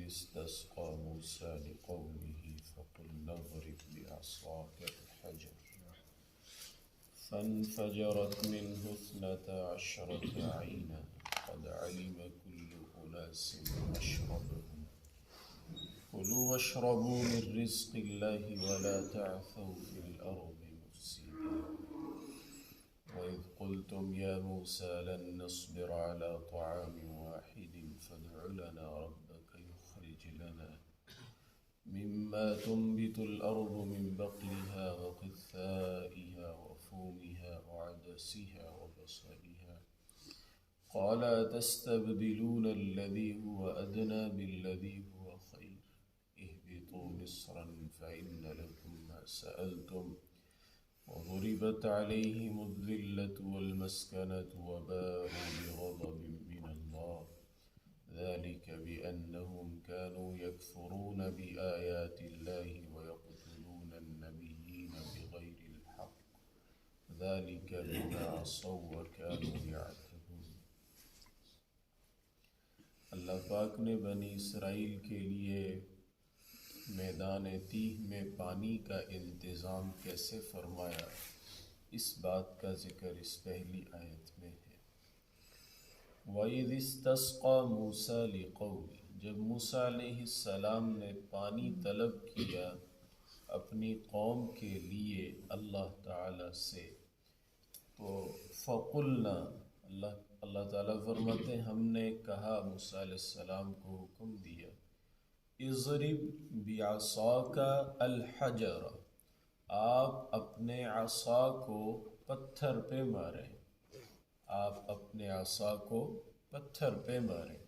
استسقى موسى لقومه فقلنا اضرب بعصاك الحجر فانفجرت منه 12 عينا قد علم كل أناس مشربهم كلوا واشربوا من رزق الله ولا تعثوا في الأرض مفسدين وإذ قلتم يا موسى لن نصبر على طعام واحد فادع لنا ربك يخرج لنا مما تنبت الأرض من بقلها وقثائها وفومها وعدسها وبصلها قال أتستبدلون الذي هو أدنى بالذي هو خير اهبطوا مصرا فإن لكم ما سألتم وضربت عليهم الذلة والمسكنة وباءوا بغضب من الله ذلك بأنهم كانوا يكفرون بآيات الله ويقتلون النبيين بغير الحق ذلك بما عصوا وكانوا يعتدون۔ اللہ پاک نے بنی اسرائیل کے لیے میدان تیہ میں پانی کا انتظام کیسے فرمایا، اس بات کا ذکر اس پہلی آیت میں ہے۔ وَإِذِ اسْتَسْقَى مُوسَىٰ لِقَوْمِهِ، جب موسیٰ علیہ السلام نے پانی طلب کیا اپنی قوم کے لیے اللہ تعالی سے، تو فَقُلْنَا، اللہ تعالیٰ فرماتے ہیں ہم نے کہا موسیٰ علیہ السلام کو حکم دیا، اضرب بعصاک الحجر، آپ اپنے عصا کو پتھر پہ ماریں، آپ اپنے عصا کو پتھر پہ ماریں۔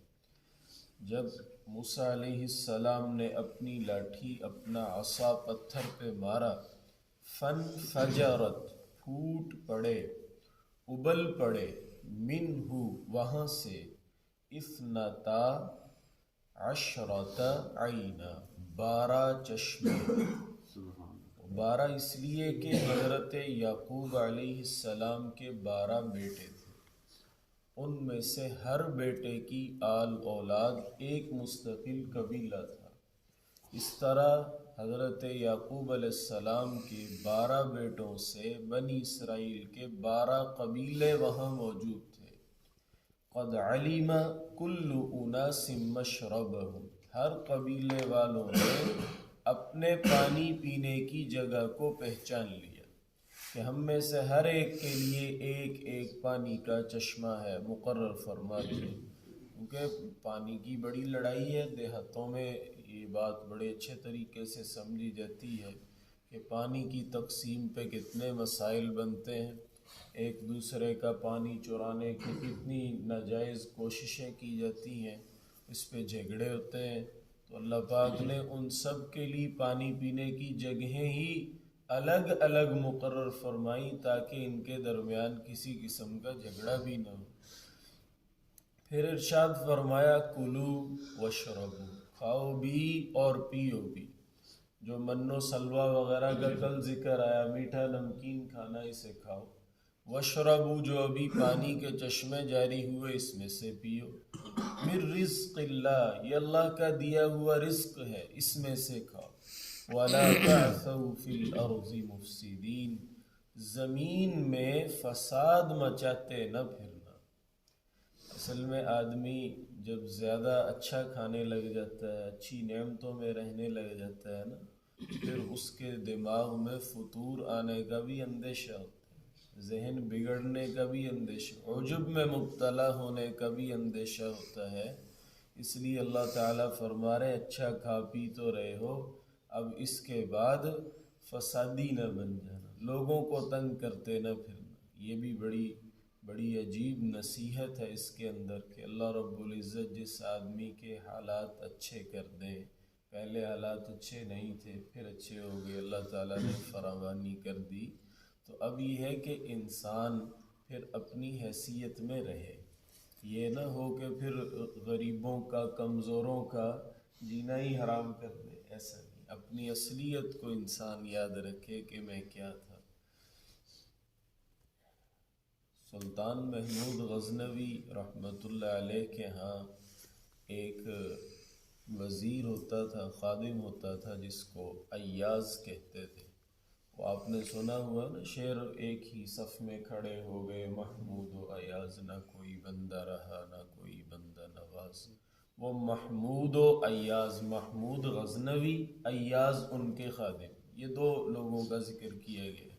جب موسیٰ علیہ السلام نے اپنی لاٹھی اپنا عصا پتھر پہ مارا، فنفجرت، پھوٹ پڑے، ابل پڑے، منہ، وہاں سے، 12 عینا، 12 چشمے۔ 12 اس لیے کہ حضرت یعقوب علیہ السلام کے 12 بیٹے تھے، ان میں سے ہر بیٹے کی آل اولاد ایک مستقل قبیلہ تھا۔ اس طرح حضرت یعقوب علیہ السلام کے 12 بیٹوں سے بنی اسرائیل کے 12 قبیلے وہاں موجود تھے۔ قد علم کل اناس مشربہم، ہر قبیلے والوں نے اپنے پانی پینے کی جگہ کو پہچان لیا کہ ہم میں سے ہر ایک کے لیے ایک ایک پانی کا چشمہ ہے، مقرر فرما دیا۔ کیونکہ پانی کی بڑی لڑائی ہے، دیہاتوں میں یہ بات بڑے اچھے طریقے سے سمجھی جاتی ہے کہ پانی کی تقسیم پہ کتنے مسائل بنتے ہیں، ایک دوسرے کا پانی چرانے کی کتنی ناجائز کوششیں کی جاتی ہیں، اس پہ جھگڑے ہوتے ہیں۔ تو اللہ پاک نے ان سب کے لیے پانی پینے کی جگہیں ہی الگ الگ مقرر فرمائی تاکہ ان کے درمیان کسی قسم کا جھگڑا بھی نہ ہو۔ پھر ارشاد فرمایا کلو وشربو، کھاؤ بھی اور پیو بھی۔ جو من و سلوہ وغیرہ کا کل ذکر آیا، میٹھا نمکین کھانا، اسے کھاؤ۔ وشربو، جو ابھی پانی کے چشمے جاری ہوئے اس میں سے پیو۔ من رزق اللہ، یہ اللہ کا دیا ہوا رزق ہے، اس میں سے کھاؤ۔ وَلَا تَعْثَوْا فِي الْأَرْضِ مُفْسِدِينَ، زمین میں فساد مچاتے نہ پھرنا۔ اصل میں آدمی جب زیادہ اچھا کھانے لگ جاتا ہے، اچھی نعمتوں میں رہنے لگ جاتا ہے نا، پھر اس کے دماغ میں فطور آنے کا بھی اندیشہ ہوتا ہے، ذہن بگڑنے کا بھی اندیشہ، عجب میں مبتلا ہونے کا بھی اندیشہ ہوتا ہے۔ اس لیے اللہ تعالیٰ فرما رہے اچھا کھا پی تو رہے ہو، اب اس کے بعد فسادی نہ بن جانا، لوگوں کو تنگ کرتے نہ پھرنا۔ یہ بھی بڑی عجیب نصیحت ہے اس کے اندر کہ اللہ رب العزت جس آدمی کے حالات اچھے کر دے، پہلے حالات اچھے نہیں تھے پھر اچھے ہو گئے، اللہ تعالیٰ نے فراوانی کر دی، تو اب یہ ہے کہ انسان پھر اپنی حیثیت میں رہے، یہ نہ ہو کہ پھر غریبوں کا، کمزوروں کا جینا ہی حرام کر دے، ایسا نہیں، اپنی اصلیت کو انسان یاد رکھے کہ میں کیا تھا۔ سلطان محمود غزنوی رحمۃ اللہ علیہ کے ہاں ایک وزیر ہوتا تھا، خادم ہوتا تھا، جس کو ایاز کہتے تھے. وہ آپ نے سنا ہوا نا شعر، ایک ہی صف میں کھڑے ہو گئے محمود و ایاز، نہ کوئی بندہ رہا نہ کوئی بندہ نواز. وہ محمود و ایاز، محمود غزنوی، ایاز ان کے خادم، یہ دو لوگوں کا ذکر کیا گیا.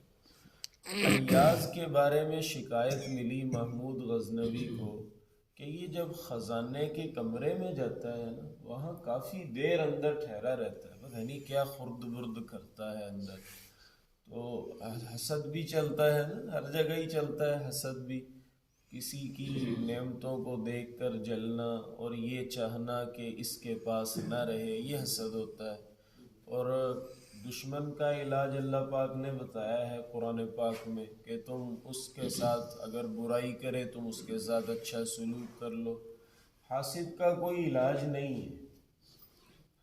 ایاز کے بارے میں شکایت ملی محمود غزنوی کو کہ یہ جب خزانے کے کمرے میں جاتا ہے نا، وہاں کافی دیر اندر ٹھہرا رہتا ہے، پتہ نہیں کیا خرد برد کرتا ہے اندر. تو حسد بھی چلتا ہے نا، ہر جگہ ہی چلتا ہے حسد بھی، کسی کی نعمتوں کو دیکھ کر جلنا اور یہ چاہنا کہ اس کے پاس نہ رہے، یہ حسد ہوتا ہے. اور دشمن کا علاج اللہ پاک نے بتایا ہے قرآن پاک میں کہ تم اس کے ساتھ اگر برائی کرے تم اس کے ساتھ اچھا سلوک کر لو. حاسد کا کوئی علاج نہیں ہے،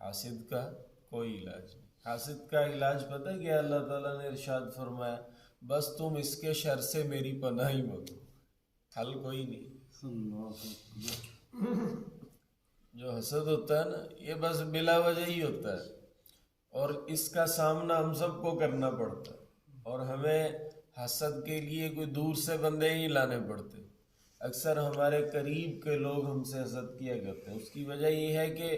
حاسد کا کوئی علاج نہیں. حاسد کا علاج پتہ کیا اللہ تعالیٰ نے ارشاد فرمایا؟ بس تم اس کے شر سے میری پناہ ہی مانگو، حل کوئی نہیں. جو حسد ہوتا ہے نا یہ بس بلا وجہ ہی ہوتا ہے، اور اس کا سامنا ہم سب کو کرنا پڑتا ہے، اور ہمیں حسد کے لیے کوئی دور سے بندے ہی لانے پڑتے. اکثر ہمارے قریب کے لوگ ہم سے حسد کیا کرتے ہیں، اس کی وجہ یہ ہے کہ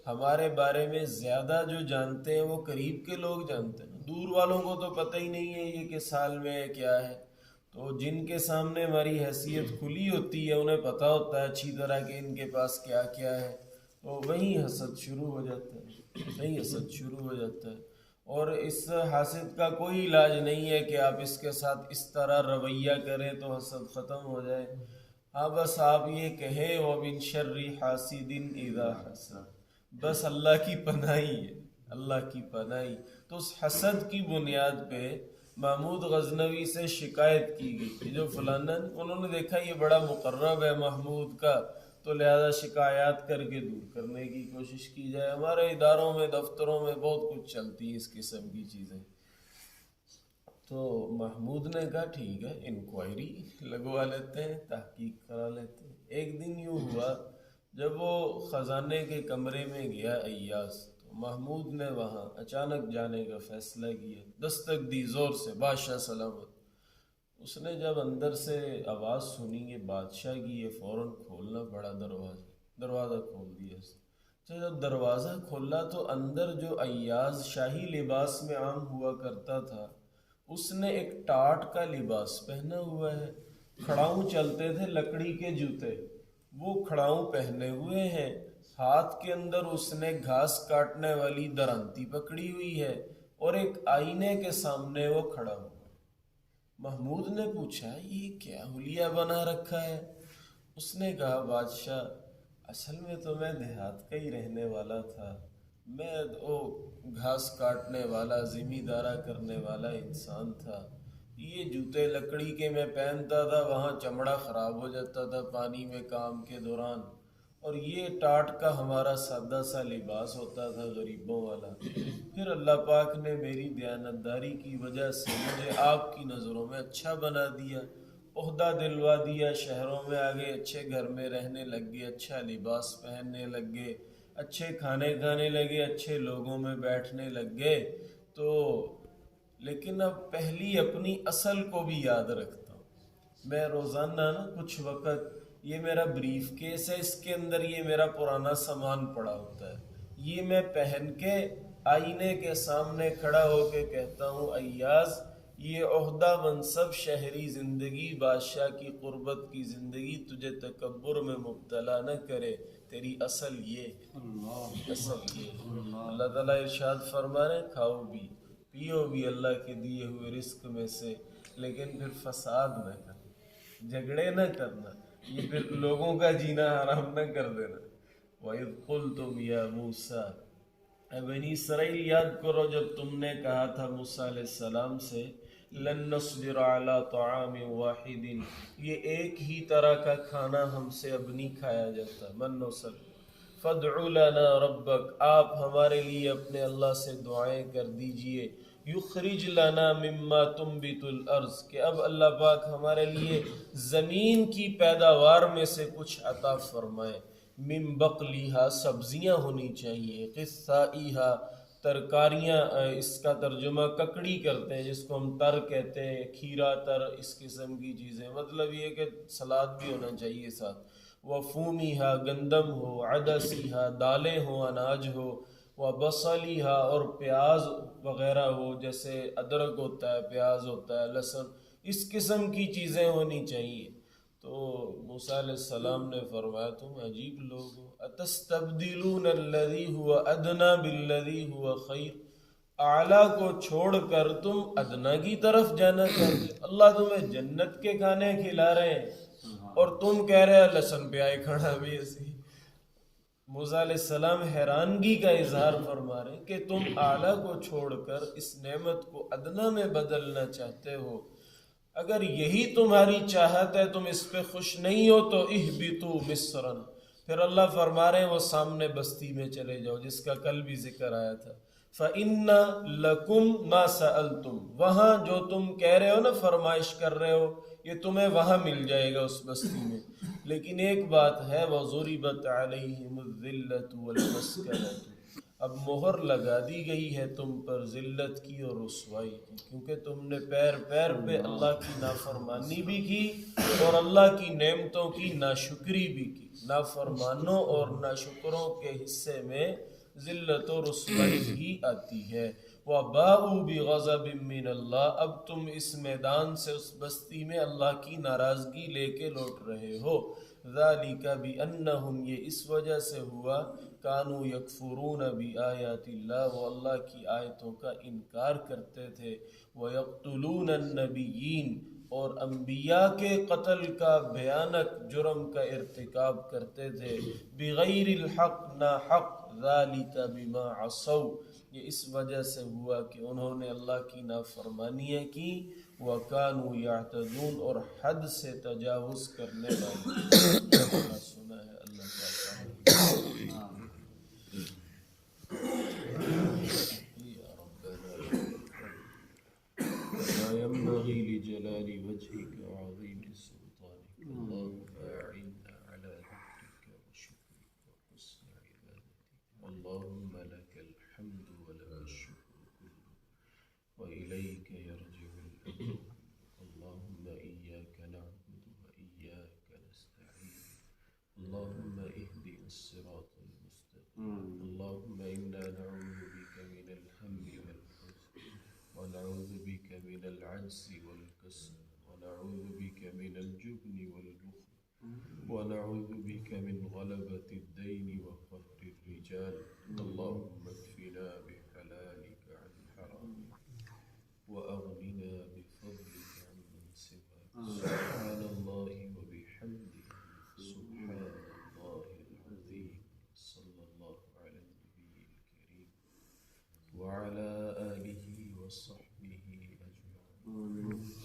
ہمارے بارے میں زیادہ جو جانتے ہیں وہ قریب کے لوگ جانتے ہیں، دور والوں کو تو پتہ ہی نہیں ہے یہ کہ سال میں کیا ہے. تو جن کے سامنے ہماری حیثیت کھلی ہوتی ہے انہیں پتہ ہوتا ہے اچھی طرح کہ ان کے پاس کیا کیا ہے، تو وہیں حسد شروع ہو جاتا ہے، وہیں حسد شروع ہو جاتا ہے. اور اس حاسد کا کوئی علاج نہیں ہے کہ آپ اس کے ساتھ اس طرح رویہ کریں تو حسد ختم ہو جائے. ہاں بس آپ یہ کہیں وَمِن شَرِّ حَاسِدٍ إِذَا حَسَدَ، بس اللہ کی پناہی ہے، اللہ کی پناہی. تو اس حسد کی بنیاد پہ محمود غزنوی سے شکایت کی گئی کہ جو فلانا، انہوں نے دیکھا یہ بڑا مقرب ہے محمود کا، تو لہذا شکایات کر کے دور کرنے کی کوشش کی جائے. ہمارے اداروں میں دفتروں میں بہت کچھ چلتی ہے اس قسم کی چیزیں. تو محمود نے کہا ٹھیک ہے انکوائری لگوا لیتے ہیں، تحقیق کرا لیتے ہیں. ایک دن یوں ہوا جب وہ خزانے کے کمرے میں گیا ایاز، تو محمود نے وہاں اچانک جانے کا فیصلہ کیا. دستک دی زور سے، بادشاہ سلامت. اس نے جب اندر سے آواز سنی کہ بادشاہ کی، یہ فوراً کھولنا پڑا دروازہ کھول دیا اس نے. جب دروازہ کھولا تو اندر جو ایاز شاہی لباس میں عام ہوا کرتا تھا، اس نے ایک ٹاٹ کا لباس پہنا ہوا ہے، کھڑاؤں چلتے تھے لکڑی کے جوتے، وہ کھڑاؤں پہنے ہوئے ہیں، ہاتھ کے اندر اس نے گھاس کاٹنے والی درانتی پکڑی ہوئی ہے، اور ایک آئینے کے سامنے وہ کھڑا ہوا. محمود نے پوچھا یہ کیا حلیہ بنا رکھا ہے؟ اس نے کہا بادشاہ اصل میں تو میں دیہات کا ہی رہنے والا تھا، میں وہ گھاس کاٹنے والا زمیندارہ کرنے والا انسان تھا. یہ جوتے لکڑی کے میں پہنتا تھا، وہاں چمڑا خراب ہو جاتا تھا پانی میں کام کے دوران، اور یہ ٹاٹ کا ہمارا سادہ سا لباس ہوتا تھا غریبوں والا. پھر اللہ پاک نے میری دیانتداری کی وجہ سے مجھے آپ کی نظروں میں اچھا بنا دیا، عہدہ دلوا دیا، شہروں میں آگے اچھے گھر میں رہنے لگ گئے، اچھا لباس پہننے لگ گئے، اچھے کھانے کھانے لگے، اچھے لوگوں میں بیٹھنے لگ گئے. تو لیکن اب پہلی اپنی اصل کو بھی یاد رکھتا ہوں. میں روزانہ نا کچھ وقت یہ میرا بریف کیس ہے، اس کے اندر یہ میرا پرانا سامان پڑا ہوتا ہے، یہ میں پہن کے آئینے کے سامنے کھڑا ہو کے کہتا ہوں ایاز یہ عہدہ منصب شہری زندگی بادشاہ کی قربت کی زندگی تجھے تکبر میں مبتلا نہ کرے، تیری اصل یہ اصل یہ. اللہ تعالیٰ ارشاد فرما رہے کھاؤ بھی پیو بھی اللہ کے دیے ہوئے رزق میں سے، لیکن پھر فساد نہ کرنا، جھگڑے نہ کرنا، یہ پھر لوگوں کا جینا حرام نہ کر دینا. وَإِذْ قُلْتُمْ يَا مُوسَىٰ، اے بنی اسرائیل یاد کرو جب تم نے کہا تھا موسیٰ علیہ السلام سے لن نصبر علی طعام واحد، یہ ایک ہی طرح کا کھانا ہم سے اب نہیں کھایا جاتا، من و سل. فادع لنا ربک، آپ ہمارے لیے اپنے اللہ سے دعائیں کر دیجئے. یخرج لنا مما تنبت الارض، کہ اب اللہ پاک ہمارے لیے زمین کی پیداوار میں سے کچھ عطا فرمائے. من بقلیہا سبزیاں ہونی چاہیے، قثائیہا ترکاریاں، اس کا ترجمہ ککڑی کرتے ہیں جس کو ہم تر کہتے ہیں، کھیرا تر اس قسم کی چیزیں، مطلب یہ کہ سلاد بھی ہونا چاہیے ساتھ، وفومیہا گندم ہو، عدسیہا دالیں ہوں اناج ہو، وبصلیہا اور پیاز وغیرہ ہو، جیسے ادرک ہوتا ہے، پیاز ہوتا ہے، لہسن، اس قسم کی چیزیں ہونی چاہیے۔ تو موسیٰ علیہ السلام نے فرمایا تم عجیب لوگ ہو، اتستبدلون الذی هو ادنی بالذی هو خیر، اعلیٰ کو چھوڑ کر تم ادنیٰ کی طرف جانا چاہتے ہو، اللہ تمہیں جنت کے کھانے کھلا رہے ہیں اور تم کہہ رہے ہو لہسن پیاز کھانا بھی ایسی۔ موسیٰ علیہ السلام حیرانگی کا اظہار فرما رہے ہیں کہ تم اعلیٰ کو چھوڑ کر اس نعمت کو ادنیٰ میں بدلنا چاہتے ہو، اگر یہی تمہاری چاہت ہے، تم اس پہ خوش نہیں ہو تو اہبطوا مصرا، پھر اللہ فرما رہے ہیں وہ سامنے بستی میں چلے جاؤ جس کا کل بھی ذکر آیا تھا، فَإِنَّ لَكُمْ مَا سَأَلْتُمْ، وہاں جو تم کہہ رہے ہو نا فرمائش کر رہے ہو یہ تمہیں وہاں مل جائے گا اس بستی میں، لیکن ایک بات ہے وَضُرِبَتْ عَلَيْهِمُ الذِّلَّةُ وَالْمَسْكَنَةُ، اب مہر لگا دی گئی ہے تم پر ذلت کی اور رسوائی کی، کیونکہ تم نے پیر پیر پہ اللہ کی نافرمانی بھی کی اور اللہ کی نعمتوں کی ناشکری بھی کی، نافرمانوں اور ناشکروں کے حصے میں ذلت و رسوائی ہی آتی ہے۔ وَبَاءُوا بِغَضَبٍ مِّنَ اللَّهِ، اب تم اس میدان سے اس بستی میں اللہ کی ناراضگی لے کے لوٹ رہے ہو، ذَلِكَ بِأَنَّهُمْ، یہ اس وجہ سے ہوا، کانوا یکفرون بآیات اللہ، وہ اللہ کی آیتوں کا انکار کرتے تھے، ویقتلون النبیین، اور انبیاء کے قتل کا بھیانک جرم کا ارتکاب کرتے تھے، بغیر الحق، نا حق، ذالک بما عصوا، یہ اس وجہ سے ہوا کہ انہوں نے اللہ کی نافرمانیاں کی، وکانوا یعتدون، اور حد سے تجاوز کرنے والے۔ سنا ہے اللہ تعالیٰ یا ربنا وما ينبغي لجلال وجهك وعظيم سلطانك، اللهم أعنا على ذكرك وشكرك وحسن عبادتك، اللهم لك الحمد ولك الشكر كله وإليك يرجع الأمر، اللهم إياك نعبد وإياك نستعين، اللهم اهدنا الصراط المستقيم، اللهم إنا نعوذ بك من الهم والحزن، ونعوذ بك من العجز والكسل، ونعوذ بك من الجبن والبخل، ونعوذ بك من غلبة الدين وقهر الرجال، اللهم اكفنا بحلالك عن حرامك وأغننا بفضلك عمن سواك، سبحان الله وبحمده، سبحان الله العظيم، صلى الله على النبي الكريم وعلى آله وصحبه أجمعين.